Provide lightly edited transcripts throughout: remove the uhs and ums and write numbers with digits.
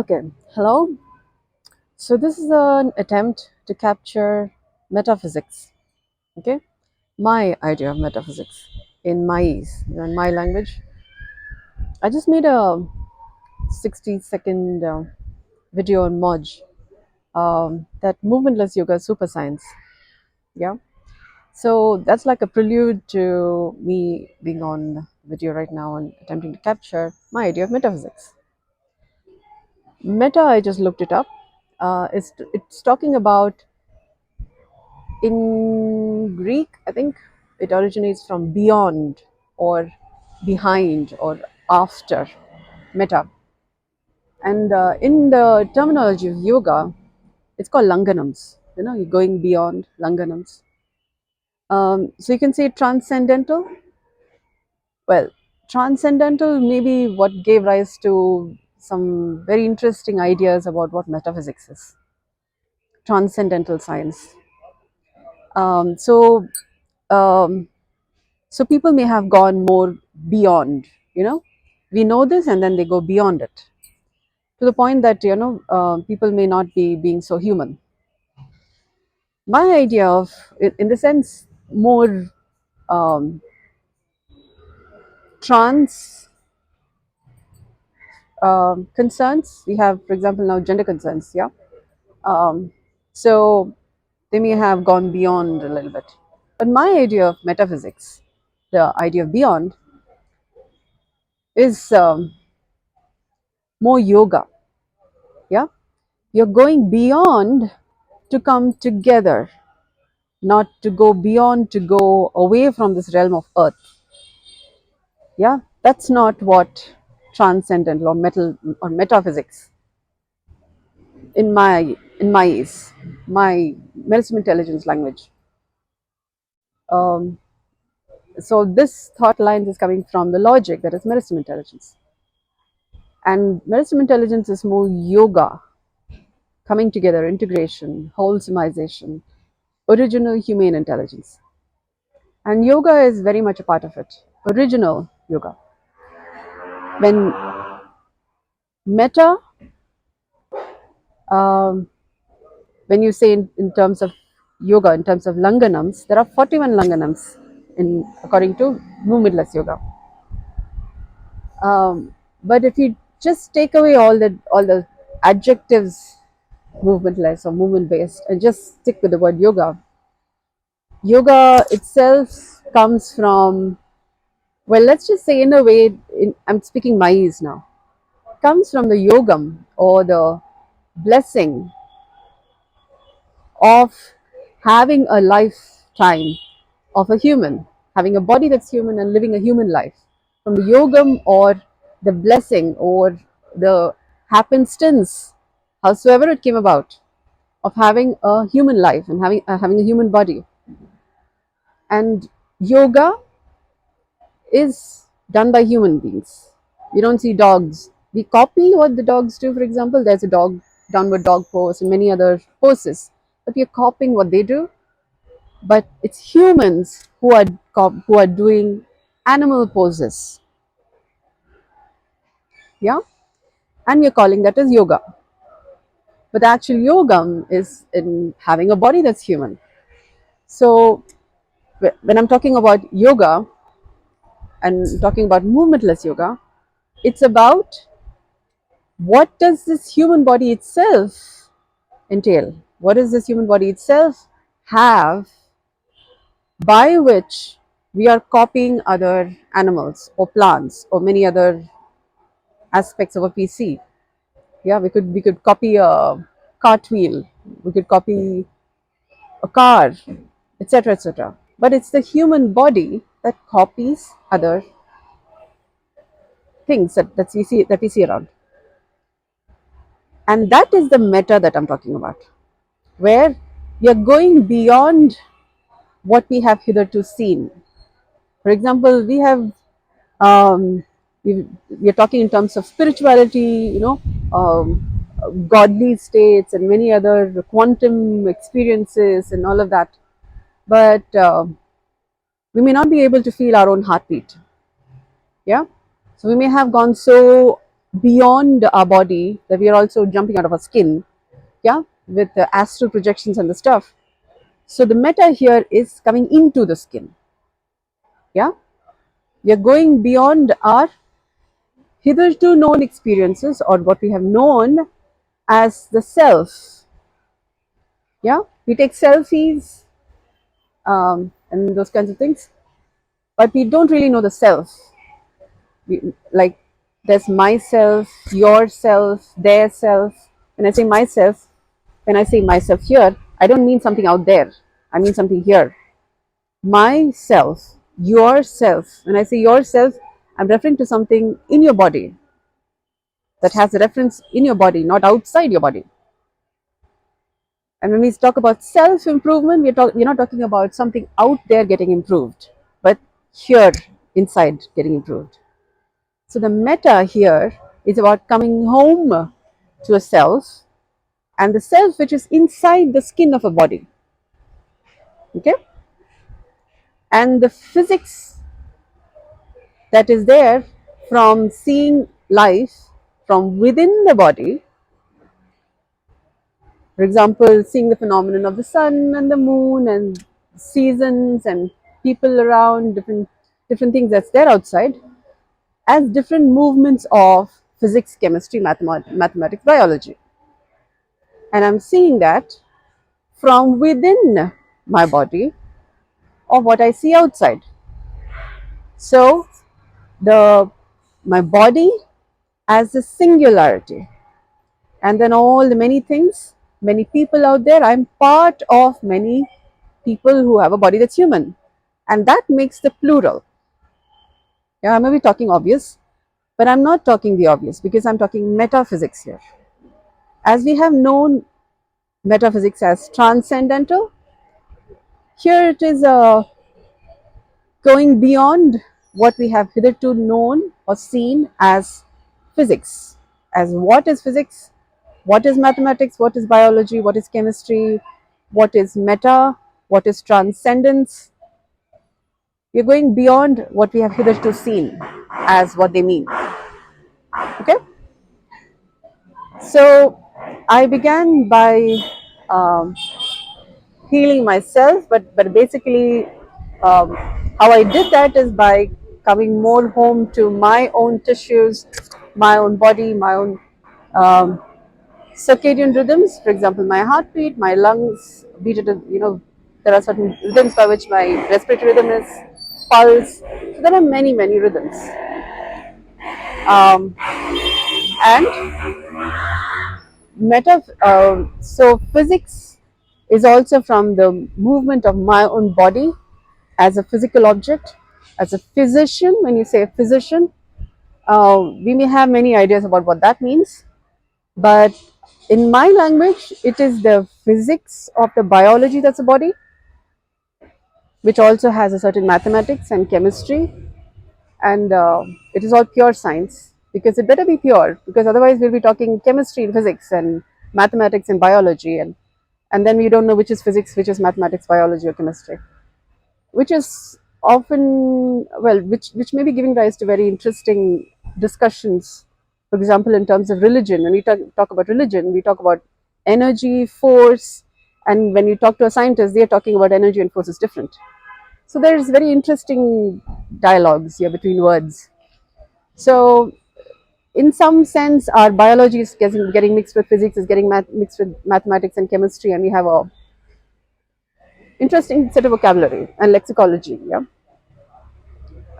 Okay, hello. So this is an attempt to capture metaphysics. Okay, my idea of metaphysics in my in my language. I just made a 60-second video on Moj, that movementless yoga super science. Yeah, so that's like a prelude to me being on video right now and attempting to capture my idea of metaphysics. Meta, I just looked it up. It's talking about, in Greek, I think it originates from beyond or behind or after, meta. And in the terminology of yoga, it's called langanams. You know, you're going beyond langanams. So you can say transcendental. Well, transcendental may be what gave rise to some very interesting ideas about what metaphysics is. Transcendental science. Um, so um, so people may have gone more beyond, you know, we know this and then they go beyond it to the point that, people may not be being so human. My idea of, in the sense, more um, trans concerns. We have, for example, now gender concerns. Yeah. um, so they may have gone beyond a little bit, but my idea of metaphysics, the idea of beyond, is more yoga. Yeah, you're going beyond to come together, not to go beyond, to go away from this realm of earth. Yeah, that's not what transcendental or metal or metaphysics in my medicine intelligence language. Um, so this thought line is coming from the logic that is medicine intelligence, and medicine intelligence is more yoga, coming together, integration, wholesomization, original humane intelligence. And yoga is very much a part of it. Original yoga. When meta, um, when you say in terms of yoga, in terms of langanams, there are 41 langanams in according to movementless yoga. But if you just take away all the adjectives, movementless or movement based, and just stick with the word yoga, yoga itself comes from, well, let's just say, in a way, I'm speaking Mayis now, comes from the yogam, or the blessing of having a lifetime of a human, having a body that's human and living a human life. From the yogam, or the blessing, or the happenstance, howsoever it came about, of having a human life and having a human body. And yoga is done by human beings. We don't see dogs. We copy what the dogs do, for example. There's a downward dog pose and many other poses. But we are copying what they do. But it's humans who are doing animal poses. Yeah? And we're calling that as yoga. But the actual yoga is in having a body that's human. So when I'm talking about yoga and talking about movementless yoga, it's about, what does this human body itself entail? What does this human body itself have, by which we are copying other animals or plants or many other aspects of what we see? Yeah, we could copy a cartwheel, we could copy a car, etc., etc. But it's the human body that copies other things that we see around, and that is the meta that I'm talking about, where you're going beyond what we have hitherto seen. For example, um, we are talking in terms of spirituality, godly states and many other quantum experiences and all of that. But we may not be able to feel our own heartbeat. Yeah, so we may have gone so beyond our body, that we are also jumping out of our skin, yeah, with the astral projections and the stuff. So the meta here is coming into the skin, yeah. We are going beyond our hitherto known experiences, or what we have known as the self, yeah. We take selfies and those kinds of things, but we don't really know the self. Like, there's myself, yourself, their self. When I say myself, when I say myself here, I don't mean something out there, I mean something here. Myself, yourself. When I say yourself, I'm referring to something in your body, that has a reference in your body, not outside your body. And when we talk about self improvement, we're not talking about something out there getting improved, but here inside getting improved. So the meta here is about coming home to a self, and the self which is inside the skin of a body. Okay? And the physics that is there from seeing life from within the body, for example, seeing the phenomenon of the sun and the moon and seasons and people around, different things that's there outside, as different movements of physics, chemistry, mathematics, biology. And I'm seeing that from within my body of what I see outside. So the my body as a singularity, and then all the many things, many people out there. I'm part of many people who have a body that's human, and that makes the plural. Yeah, I may be talking obvious, but I'm not talking the obvious, because I'm talking metaphysics here. As we have known metaphysics as transcendental, here it is going beyond what we have hitherto known or seen as physics. As what is physics, what is mathematics, what is biology, what is chemistry, what is meta, what is transcendence. We're going beyond what we have hitherto seen as what they mean. Okay? So I began by healing myself, but basically, um, how I did that is by coming more home to my own tissues, my own body, my own um, circadian rhythms. For example, my heartbeat, my lungs beat at there are certain rhythms by which my respiratory rhythm is, pulse. So there are many rhythms, and so physics is also from the movement of my own body as a physical object. As a physician, when you say a physician, we may have many ideas about what that means, but in my language, it is the physics of the biology that's a body, which also has a certain mathematics and chemistry, and it is all pure science, because it better be pure, because otherwise we'll be talking chemistry and physics and mathematics and biology, and then we don't know which is physics, which is mathematics, biology, or chemistry, which is often, well, which may be giving rise to very interesting discussions. For example, in terms of religion, when we talk about religion, we talk about energy, force, and when you talk to a scientist, they are talking about energy and force is different. So there's very interesting dialogues here between words. So in some sense, our biology is getting mixed with physics, is getting mixed with mathematics and chemistry, and we have a interesting set of vocabulary and lexicology.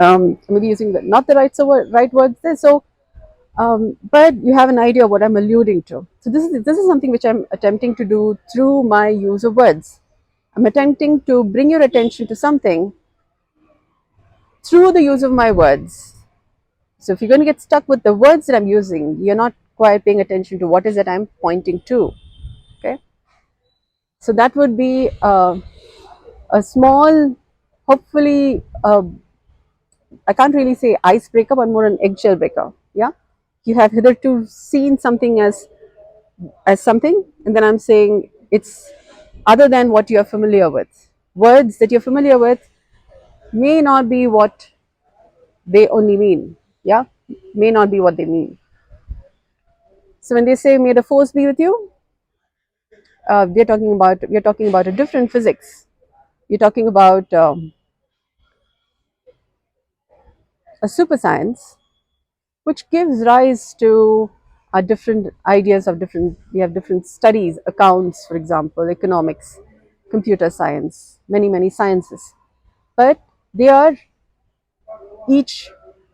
Yeah, maybe using not the right words there. So, but you have an idea of what I'm alluding to. So this is something which I'm attempting to do through my use of words. I'm attempting to bring your attention to something through the use of my words. So if you're going to get stuck with the words that I'm using, you're not quite paying attention to what is it I'm pointing to. Okay. So that would be a small, hopefully, I can't really say icebreaker, but more an eggshell breaker. Yeah. You have hitherto seen something as something, and then I'm saying it's other than what you're familiar with. Words that you're familiar with may not be what they only mean. Yeah. May not be what they mean. So when they say may the force be with you, we're talking about a different physics. You're talking about a super science which gives rise to different ideas of different. We have different studies, accounts, for example, economics, computer science, many sciences. But they are, each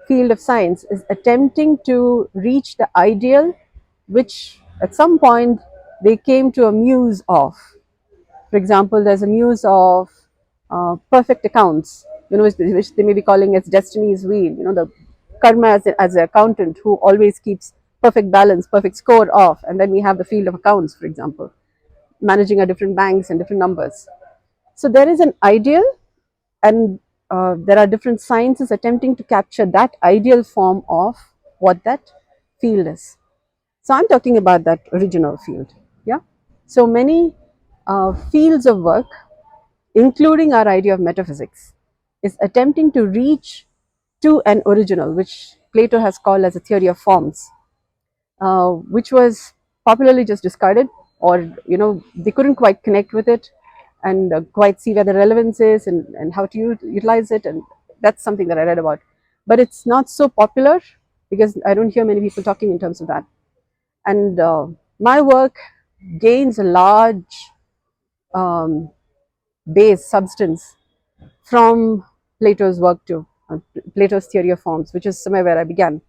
field of science is attempting to reach the ideal which at some point they came to a muse of. For example, there's a muse of perfect accounts, which they may be calling as destiny's wheel. The karma as an accountant who always keeps perfect balance, perfect score off. And then we have the field of accounts, for example, managing our different banks and different numbers. So there is an ideal, and there are different sciences attempting to capture that ideal form of what that field is. So I'm talking about that original field. Yeah. So many fields of work, including our idea of metaphysics, is attempting to reach to an original, which Plato has called as a theory of forms, which was popularly just discarded, or they couldn't quite connect with it and quite see where the relevance is, and how to utilize it. And that's something that I read about, but it's not so popular because I don't hear many people talking in terms of that. And my work gains a large um, base substance from Plato's work too, Plato's theory of forms, which is somewhere where I began,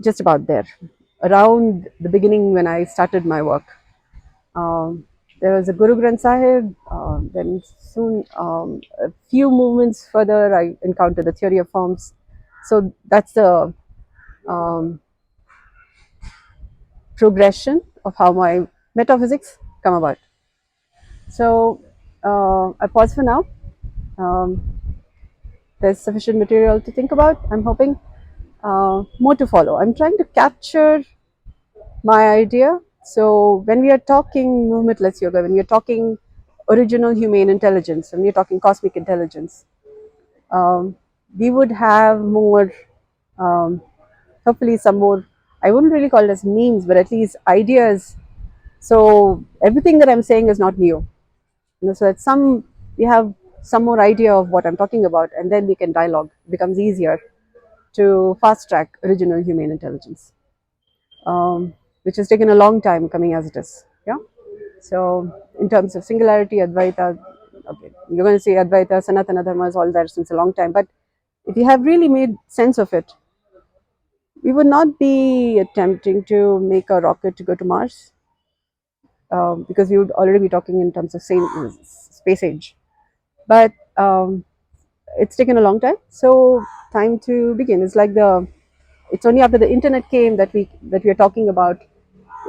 just about there, around the beginning when I started my work. Um, there was a Guru Granth Sahib, then soon a few movements further I encountered the theory of forms. So that's the um, progression of how my metaphysics come about. So I pause for now. Um, there's sufficient material to think about. I'm hoping more to follow. I'm trying to capture my idea. So when we are talking movementless yoga, when we are talking original humane intelligence, when we are talking cosmic intelligence, um, we would have more, um, hopefully some more, I wouldn't really call it as memes, but at least ideas. So everything that I'm saying is not new. So that we have some more idea of what I'm talking about, and then we can dialogue. It becomes easier to fast track original humane intelligence, which has taken a long time coming as it is. Yeah. So in terms of singularity, Advaita, okay, you're going to say Advaita, Sanatana Dharma is all there since a long time, but if you have really made sense of it, we would not be attempting to make a rocket to go to Mars, because we would already be talking in terms of space age. But it's taken a long time, so time to begin. It's only after the internet came that we are talking about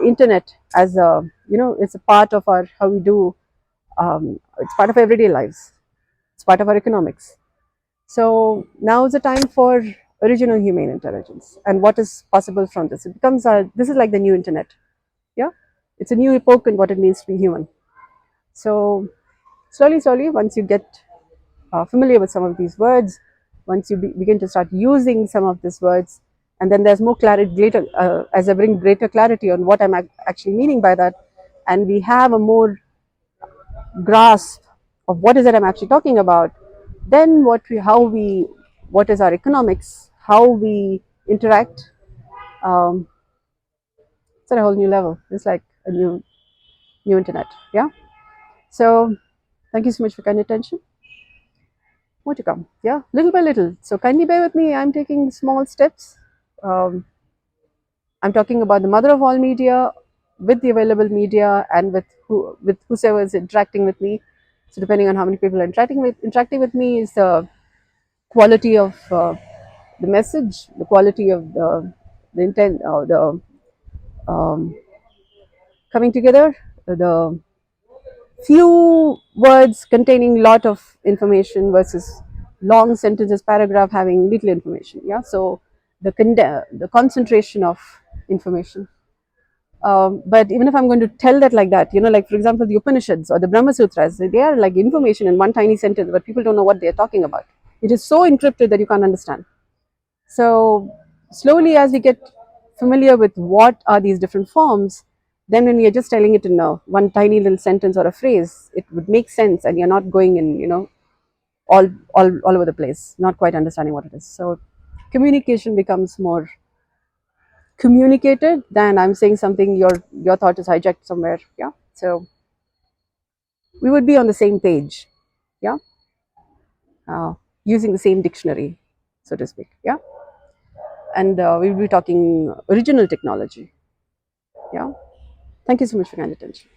internet as a, it's a part of our how we do, it's part of everyday lives, it's part of our economics. So now is the time for original humane intelligence and what is possible from this. It becomes this is like the new internet. Yeah, it's a new epoch in what it means to be human. So slowly, once you get familiar with some of these words, once you begin to start using some of these words, and then there's more clarity later, as I bring greater clarity on what I'm actually meaning by that, and we have a more grasp of what is it I'm actually talking about, then what is our economics, how we interact, um, it's at a whole new level. It's like a new internet. Yeah. So thank you so much for kind attention. More to come. Yeah, little by little. So kindly bear with me. I'm taking small steps. Um, I'm talking about the mother of all media, with the available media, and with whosoever is interacting with me. So depending on how many people are interacting with me is the quality of the message, the quality of the intent, the um, coming together, the few words containing lot of information versus long sentences, paragraph having little information. Yeah, so the concentration of information. But even if I'm going to tell that like that, like for example, the Upanishads or the Brahma Sutras, they are like information in one tiny sentence, but people don't know what they're talking about. It is so encrypted that you can't understand. So slowly, as we get familiar with what are these different forms, then when you're just telling it in a one tiny little sentence or a phrase, it would make sense, and you're not going in, all over the place, not quite understanding what it is. So communication becomes more communicated than I'm saying something your thought is hijacked somewhere. Yeah. So we would be on the same page. Yeah. Using the same dictionary, so to speak. Yeah. And we'll be talking original technology. Yeah. Thank you so much for your kind attention.